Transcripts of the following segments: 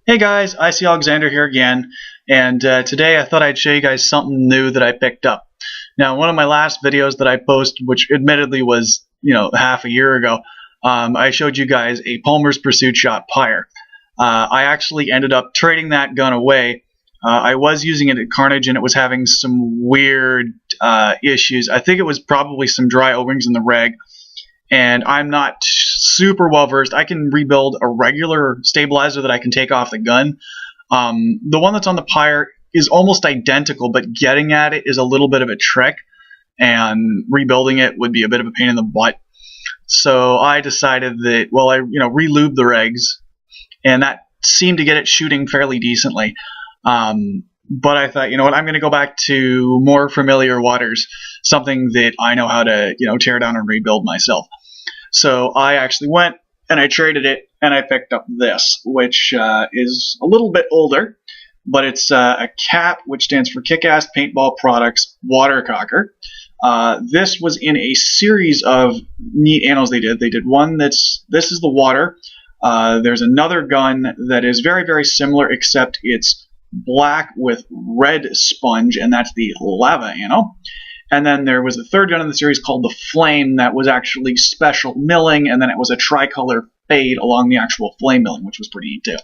Hey guys, IC Alexander here again, and today I thought I'd show you guys something new that I picked up. Now, one of my last videos that I posted, which admittedly was, half a year ago, I showed you guys a Palmer's Pursuit Shot Pyre. I actually ended up trading that gun away. I was using it at Carnage and it was having some weird issues. I think it was probably some dry O-rings in the reg, and I'm not super well versed. I can rebuild a regular stabilizer that I can take off the gun. The one that's on the Pyre is almost identical, but getting at it is a little bit of a trick, and rebuilding it would be a bit of a pain in the butt. So I decided that, well, I re-lubed the regs, and that seemed to get it shooting fairly decently. But I thought, you know what, I'm going to go back to more familiar waters, something that I know how to, tear down and rebuild myself. So I actually went and I traded it, and I picked up this, which is a little bit older, but it's a KAPP, which stands for Kick-Ass Paintball Products Water Cocker. This was in a series of neat annos they did. They did one this is the water. There's another gun that is very, very similar, except it's black with red sponge, and that's the lava anno. And then there was a third gun in the series called the Flame that was actually special milling, and then it was a tricolor fade along the actual flame milling, which was pretty neat too.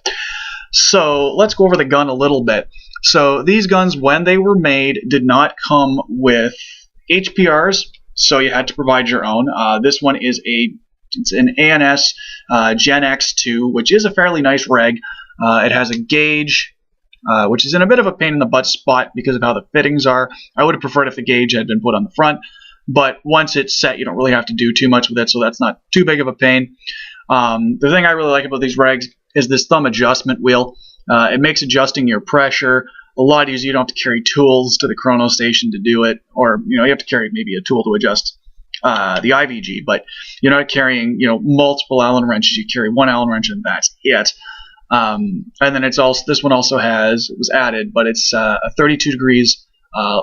So let's go over the gun a little bit. So these guns, when they were made, did not come with HPRs, so you had to provide your own. This one is it's an ANS Gen X2, which is a fairly nice reg. It has a gauge, which is in a bit of a pain in the butt spot because of how the fittings are. I would have preferred if the gauge had been put on the front, but once it's set, you don't really have to do too much with it, so that's not too big of a pain. The thing I really like about these regs is this thumb adjustment wheel. It makes adjusting your pressure a lot easier. You don't have to carry tools to the chrono station to do it, or you have to carry maybe a tool to adjust the IVG, but you're not carrying multiple Allen wrenches. You carry one Allen wrench and that's it. And then it's also, this one also was added, but it's a 32 degrees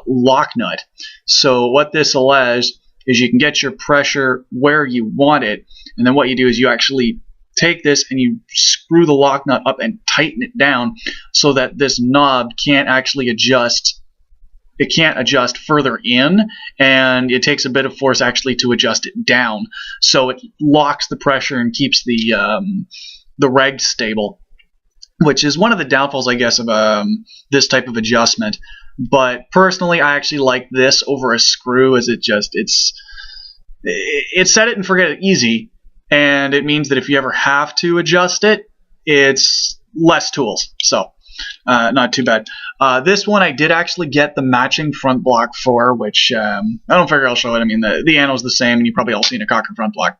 lock nut. So what this allows is you can get your pressure where you want it, and then what you do is you actually take this and you screw the lock nut up and tighten it down so that this knob can't actually adjust. It can't adjust further in, and it takes a bit of force actually to adjust it down. So it locks the pressure and keeps the reg stable, which is one of the downfalls, I guess, of this type of adjustment. But personally, I actually like this over a screw, as it's set it and forget it easy, and it means that if you ever have to adjust it, it's less tools. So not too bad. This one I did actually get the matching front block for, which I don't figure I'll show it. I mean, the anno's the same, and you've probably all seen a Cocker front block.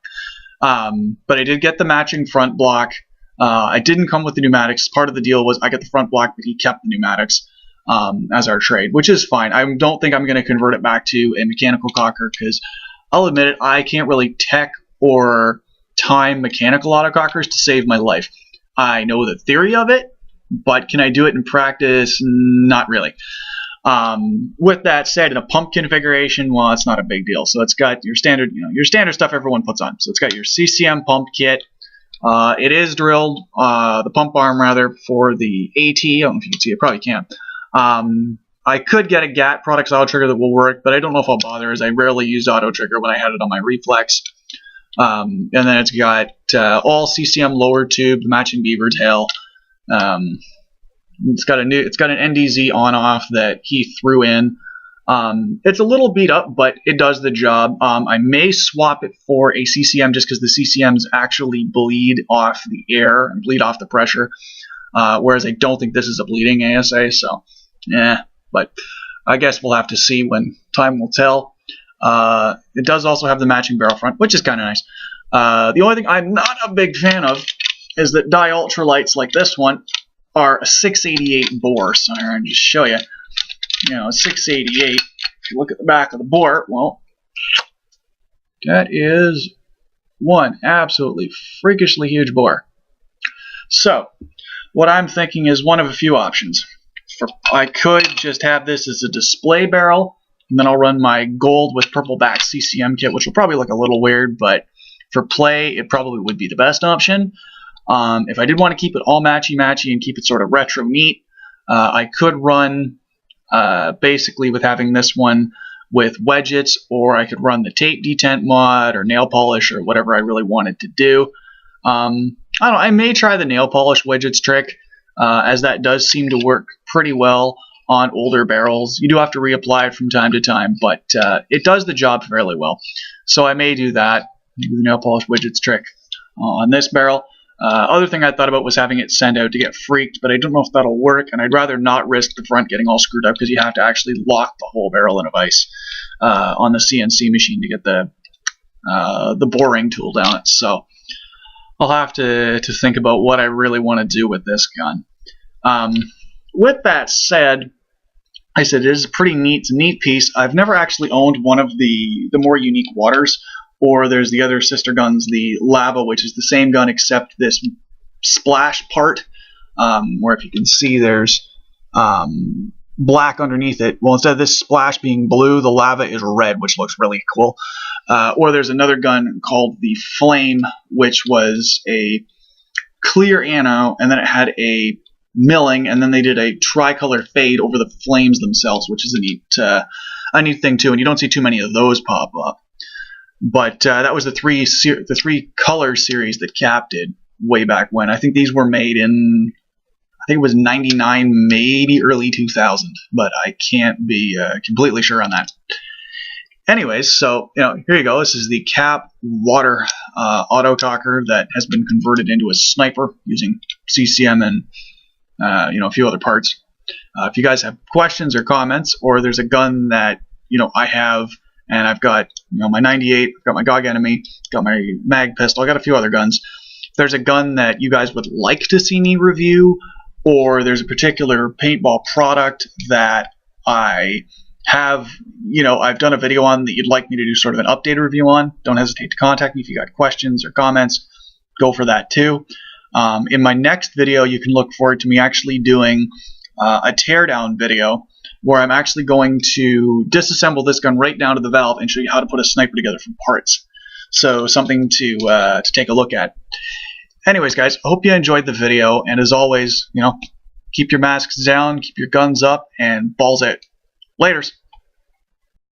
But I did get the matching front block. I didn't come with the pneumatics. Part of the deal was I got the front block, but he kept the pneumatics as our trade, which is fine. I don't think I'm going to convert it back to a mechanical cocker because I'll admit it, I can't really tech or time mechanical autocockers to save my life. I know the theory of it, but can I do it in practice? Not really. With that said, in a pump configuration, well, it's not a big deal. So it's got your standard, your standard stuff everyone puts on. So it's got your CCM pump kit. It is drilled, the pump arm rather, for the AT. I don't know if you can see it, probably can't. I could get a GAT Products auto trigger that will work, but I don't know if I'll bother, as I rarely used auto trigger when I had it on my reflex. And then it's got all CCM lower tube, matching beaver tail. It's got an NDZ on-off that he threw in. It's a little beat up, but it does the job. I may swap it for a CCM just because the CCMs actually bleed off the air and bleed off the pressure, whereas I don't think this is a bleeding ASA, so but I guess we'll have to see when time will tell. It does also have the matching barrel front, which is kind of nice. The only thing I'm not a big fan of is that die ultralights like this one are a 688 bore. So here, I'll just show you. 688. If you look at the back of the bore, well, that is one absolutely freakishly huge bore. So, what I'm thinking is one of a few options. I could just have this as a display barrel, and then I'll run my gold with purple back CCM kit, which will probably look a little weird, but for play, it probably would be the best option. If I did want to keep it all matchy-matchy and keep it sort of retro neat, I could run basically with having this one with wedgets, or I could run the tape detent mod or nail polish or whatever I really wanted to do. I don't know, I may try the nail polish wedgets trick, as that does seem to work pretty well on older barrels. You do have to reapply it from time to time, but it does the job fairly well. So I may do that, the nail polish widgets trick on this barrel. Other thing I thought about was having it send out to get freaked, but I don't know if that'll work, and I'd rather not risk the front getting all screwed up because you have to actually lock the whole barrel in a vise on the CNC machine to get the boring tool down it. So I'll have to think about what I really want to do with this gun. With that said, I said it is pretty neat. It's a neat piece. I've never actually owned one of the more unique waters. Or there's the other sister guns, the Lava, which is the same gun except this splash part, where if you can see there's black underneath it. Well, instead of this splash being blue, the Lava is red, which looks really cool. Or there's another gun called the Flame, which was a clear anode, and then it had a milling, and then they did a tricolor fade over the flames themselves, which is a neat thing too, and you don't see too many of those pop up. But that was the three color series that KAPP did way back when. I think these were made in, I think it was 99, maybe early 2000, but I can't be completely sure on that. Anyways, so here you go. This is the KAPP Water auto talker that has been converted into a sniper using CCM and a few other parts. If you guys have questions or comments, or there's a gun that I have. And I've got my 98, I've got my GOG Enemy, got my mag pistol, I got a few other guns. If there's a gun that you guys would like to see me review, or there's a particular paintball product that I have, I've done a video on that you'd like me to do sort of an updated review on, don't hesitate to contact me if you got questions or comments. Go for that too. In my next video, you can look forward to me actually doing a teardown video, where I'm actually going to disassemble this gun right down to the valve and show you how to put a sniper together from parts. So something to take a look at. Anyways, guys, I hope you enjoyed the video, and as always, keep your masks down, keep your guns up, and balls out. Laters.